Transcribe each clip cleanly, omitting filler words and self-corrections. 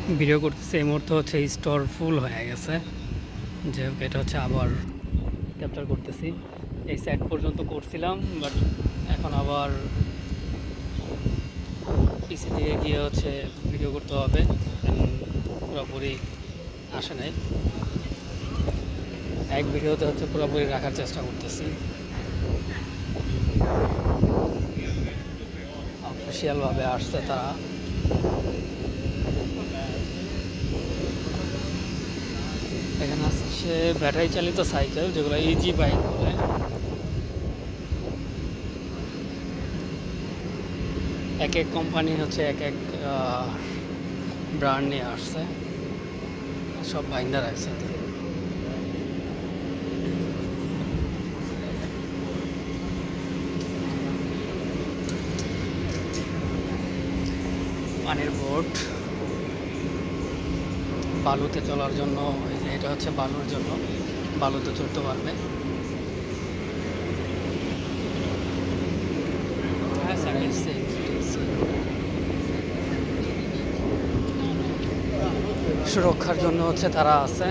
Video করতেছি। এই মুহূর্তে হচ্ছে স্টোর ফুল হয়ে গেছে, যে এটা হচ্ছে আবার ক্যাপচার করতেছি। এই সাইড পর্যন্ত করছিলাম, বাট এখন আবার পিসি দিয়ে গিয়ে হচ্ছে ভিডিও করতে হবে, পুরোপুরি আসে নাই। এক ভিডিওতে হচ্ছে পুরোপুরি রাখার চেষ্টা করতেছি। অফিসিয়ালভাবে আসছে তারা। এখানে আসছে ব্যাটারি চালিত সাইকেল, যেগুলো ইজি বাইক বলে। এক এক কোম্পানি হচ্ছে এক এক ব্র্যান্ড নিয়ে আসছে, সব বাইন্ডার একসাথে। পানির বোট, বালুতে চলার জন্য। এটা হচ্ছে বালুর জন্য, বালুতে চড়তে পারবে। সুরক্ষার জন্য হচ্ছে তারা আছে।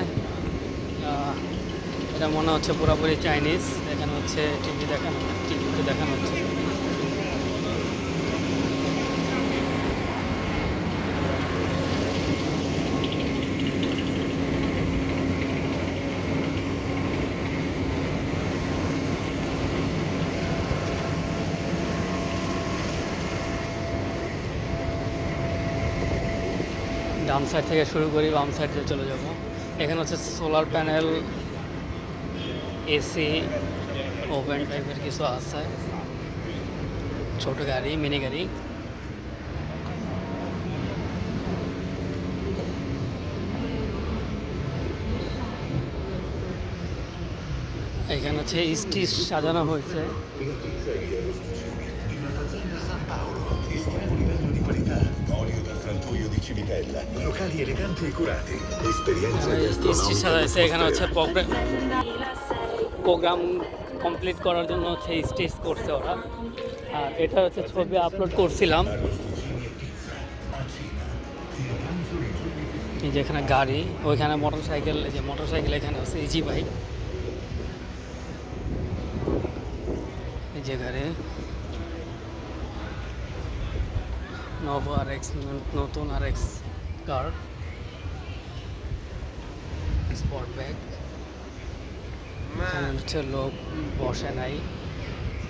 এটা মনে হচ্ছে পুরোপুরি চাইনিজ। এখানে হচ্ছে টিভিতে দেখানো হচ্ছে। ডান সাইড থেকে শুরু করি, বাম সাইডে চলে যাব। এখানে হচ্ছে সোলার প্যানেল, এসি, ওভেন টাইপের কিছু আছে। ছোট গাড়ি, মিনি গাড়ি। এখানে হচ্ছে স্টিচ সাজানো হয়েছে। এখানে হচ্ছে প্রোগ্রাম কমপ্লিট করার জন্য হচ্ছে স্টেজ করছে ওরা। আর এটা হচ্ছে ছবি আপলোড করছিলাম। যেখানে গাড়ি, ওইখানে মোটরসাইকেল। এই যে মোটরসাইকেল, এখানে হচ্ছে ইজি বাইক। এই যে গাড়ি নভো RX, নতুন RX কার, স্পট ব্যাগ। এখানে হচ্ছে লোক বসে নাই,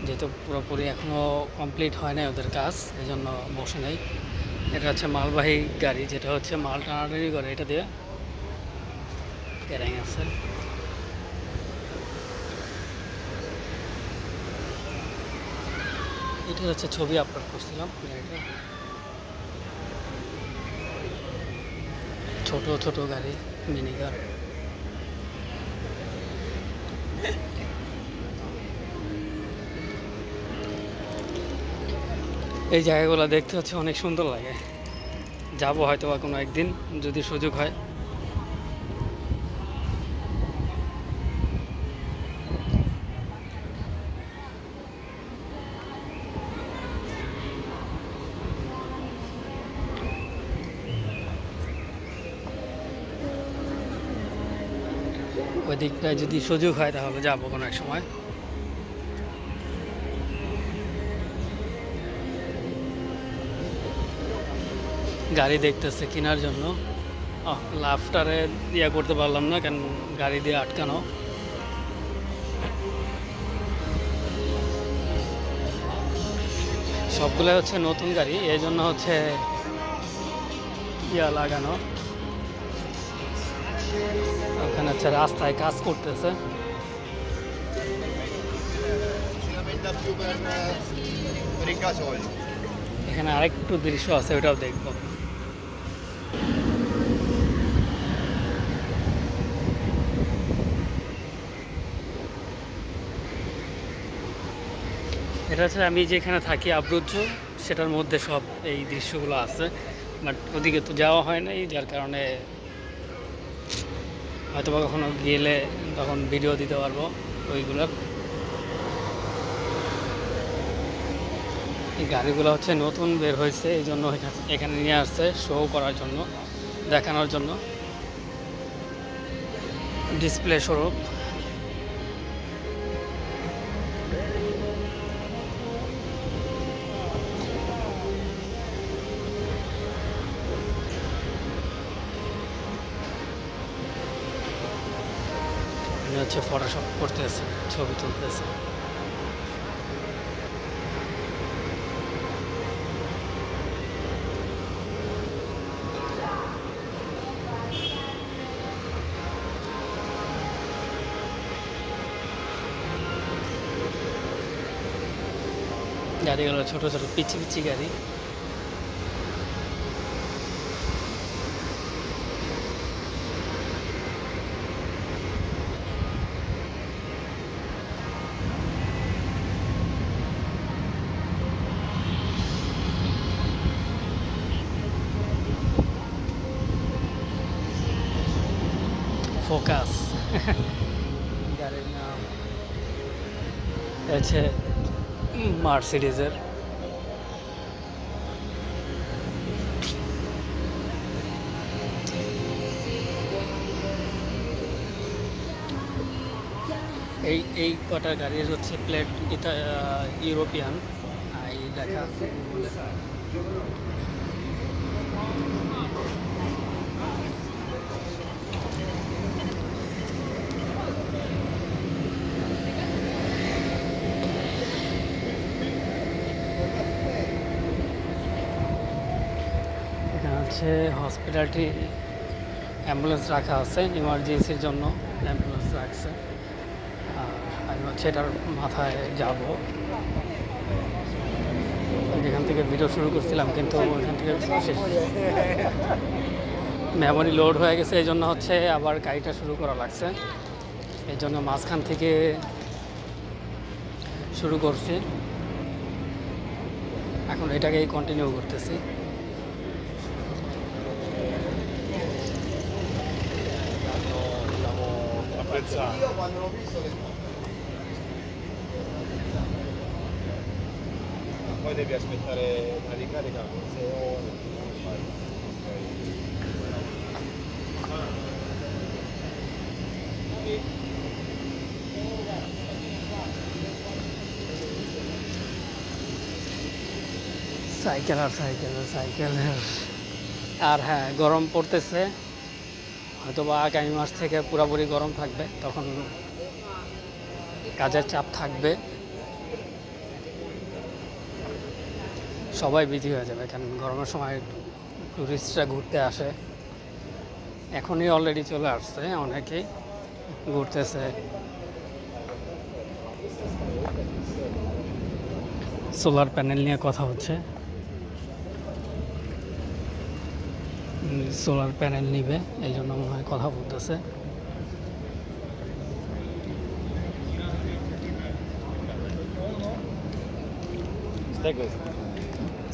যেহেতু পুরোপুরি এখনও কমপ্লিট হয় নাই ওদের কাজ, এই জন্য বসে নাই। এটা হচ্ছে মালবাহী গাড়ি, যেটা হচ্ছে মাল টানাটানি করে। এটা দিয়ে ক্যারিং আছে। এটা হচ্ছে ছবি আপলোড করছিলাম গাড়িটা। ছোট ছোট গাড়ি, মিনি কার। এই জায়গাগুলো দেখতে হচ্ছে অনেক সুন্দর লাগে। যাবো হয়তো বা কোনো একদিন, যদি সুযোগ হয়। ওই দিকটায় যদি সুযোগ হয় তাহলে যাবো কোনো এক সময়। গাড়ি দেখতেছে কেনার জন্য। লাফটারে ইয়া করতে পারলাম না, কারণ গাড়ি দিয়ে আটকানো। সবগুলো হচ্ছে নতুন গাড়ি, এই জন্য হচ্ছে ইয়া লাগানো। ওখানে হচ্ছে রাস্তায় কাজ করতেছে। এখানে আরেকটু দৃশ্য আছে, ওটাও দেখবো। এটা হচ্ছে আমি যেখানে থাকি আব্রুজ্জ, সেটার মধ্যে সব এই দৃশ্যগুলো আছে। বাট ওদিকে তো যাওয়া হয় নাই, যার কারণে হয়তো বা কখনো গেলে তখন ভিডিও দিতে পারবো ওইগুলোর। এই গাড়িগুলো হচ্ছে নতুন বের হয়েছে, এই জন্য এখানে নিয়ে আসছে শো করার জন্য, দেখানোর জন্য ডিসপ্লে স্বরূপ। হচ্ছে ফটোশপ করতেছে, ছবি তুলতেছে। গাড়িগুলো ছোট ছোট পিচি পিচি গাড়ি। ফোকাস গাড়ির নাম হচ্ছে মার্সিডিজের। এই কটা গাড়ির হচ্ছে প্লেট, এটা ইউরোপিয়ান এই লেখা। এখানে হচ্ছে হসপিটালটি অ্যাম্বুলেন্স রাখা আছে, ইমার্জেন্সির জন্য অ্যাম্বুলেন্স রাখছে। আর আমি হচ্ছে এটার মাথায় যাব, যেখান থেকে ভিডিও শুরু করছিলাম, কিন্তু ওইখান থেকে শেষ মেমোরি লোড হয়ে গেছে। এই জন্য হচ্ছে আবার গাড়িটা শুরু করা লাগছে। এই জন্য মাঝখান থেকে শুরু করছি, এখন এটাকেই কন্টিনিউ করতেছি। Io quando l'ho visto poi devi aspettare la ricarica 6 ore. Cycle আর সাইকেল সাইকেল। আর হ্যাঁ, গরম পড়তেছে, হয়তো বা আগামী মাস থেকে পুরোপুরি গরম থাকবে, তখন কাজের চাপ থাকবে, সবাই বিজি হয়ে যাবে। কারণ গরমের সময় টুরিস্টরা ঘুরতে আসে, এখনই অলরেডি চলে আসছে, অনেকেই ঘুরতেছে। সোলার প্যানেল নিয়ে কথা হচ্ছে, সোলার প্যানেল নিবে, এই জন্য মনে হয় কথা বলতেছে।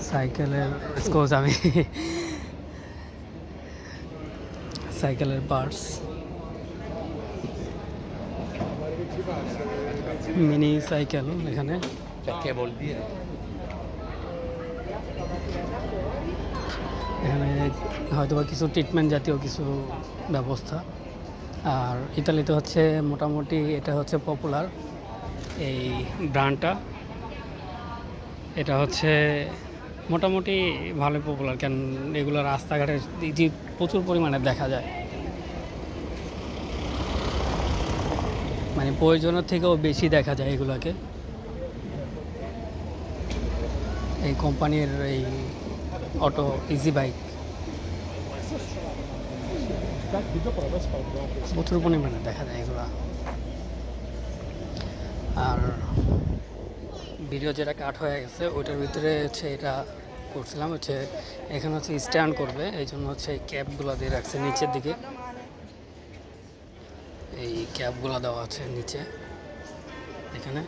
সাইকেলের স্কোজ আমি সাইকেলের পার্টস, মিনি সাইকেল এখানে। এখানে হয়তো বা কিছু ট্রিটমেন্ট জাতীয় কিছু ব্যবস্থা। আর ইতালিতে হচ্ছে মোটামুটি এটা হচ্ছে পপুলার এই ব্র্যান্ডটা, এটা হচ্ছে মোটামুটি ভালো পপুলার। কেন এগুলো রাস্তাঘাটে যে প্রচুর পরিমাণে দেখা যায়, মানে প্রয়োজনের থেকেও বেশি দেখা যায় এগুলোকে। এই কোম্পানির এই অটো ইজি বাইক প্রচুর পরিমাণে দেখা যায় এগুলা। আর ভিডিও যেটা কাট হয়ে গেছে ওইটার ভিতরে হচ্ছে এটা করছিলাম, হচ্ছে এখানে হচ্ছে স্ট্যান্ড করবে, এই জন্য হচ্ছে এই ক্যাপগুলো দিয়ে রাখছে নিচের দিকে। এই ক্যাপগুলো দেওয়া আছে নিচে, এখানে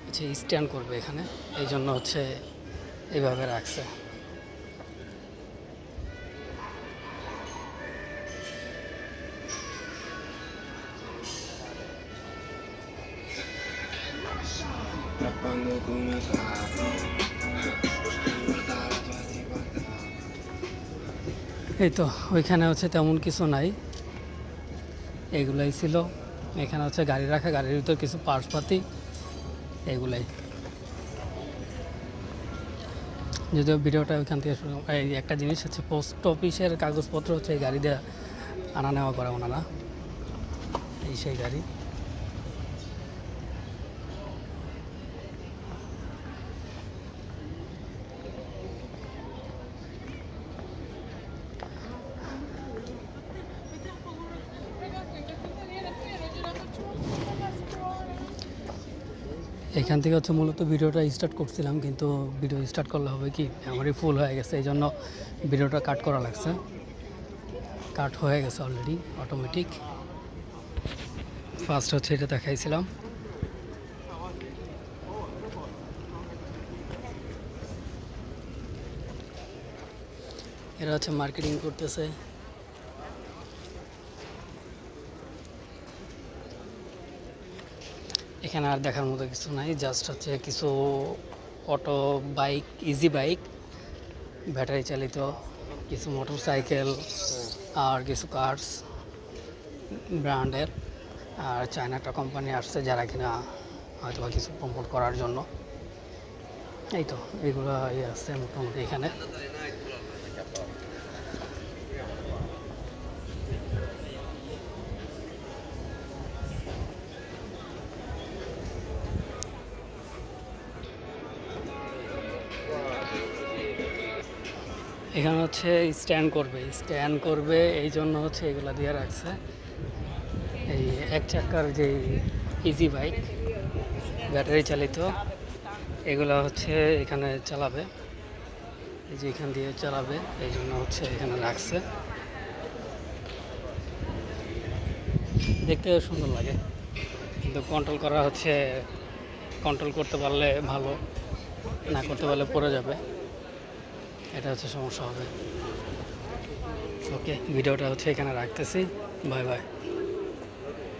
হচ্ছে স্ট্যান্ড করবে এখানে, এই জন্য হচ্ছে এইভাবে রাখছে। এই তো ওইখানে হচ্ছে তেমন কিছু নাই, এগুলাই ছিল। এখানে হচ্ছে গাড়ি রাখা, গাড়ির ভিতর কিছু পার্টসপাতি, এগুলাই। যদিও ভিডিওটা ওইখান থেকে শুরু, এই একটা জিনিস হচ্ছে পোস্ট অফিসের কাগজপত্র হচ্ছে এই গাড়ি দিয়ে আনা নেওয়া করে ওনারা, এই সেই গাড়ি। এখান থেকে হচ্ছে মূলত ভিডিওটা স্টার্ট করছিলাম, কিন্তু ভিডিও স্টার্ট করলে হবে কি মেমোরি ফুল হয়ে গেছে, এই জন্য ভিডিওটা কাট করা লাগছে। কাট হয়ে গেছে অলরেডি অটোমেটিক। ফার্স্ট হচ্ছে এটা দেখাইছিলাম। এরা হচ্ছে মার্কেটিং করতেছে। এখানে আর দেখার মতো কিছু নাই, জাস্ট হচ্ছে কিছু auto bike, easy bike, battery চালিত, কিছু মোটর সাইকেল, আর কিছু কার্স ব্র্যান্ডের। আর চায়না একটা কোম্পানি আসছে যারা কিনা হয়তো বা কিছু প্রমোট করার জন্য। এই তো এগুলো আছে মোটামুটি এখানে। এখানে হচ্ছে স্ট্যান্ড করবে এই জন্য হচ্ছে এগুলো দিয়ে রাখছে। এই এক চাকার যে ইজি বাইক ব্যাটারি চালিত, এগুলো হচ্ছে এখানে চালাবে, এই যে এখান দিয়ে চালাবে, এই জন্য হচ্ছে এখানে রাখছে। দেখতে সুন্দর লাগে, কিন্তু কন্ট্রোল করতে পারলে ভালো, না করতে পারলে পড়ে যাবে, এটা হচ্ছে সমস্যা হবে। ওকে, ভিডিওটা হচ্ছে এখানে রাখতেছি। Bye bye.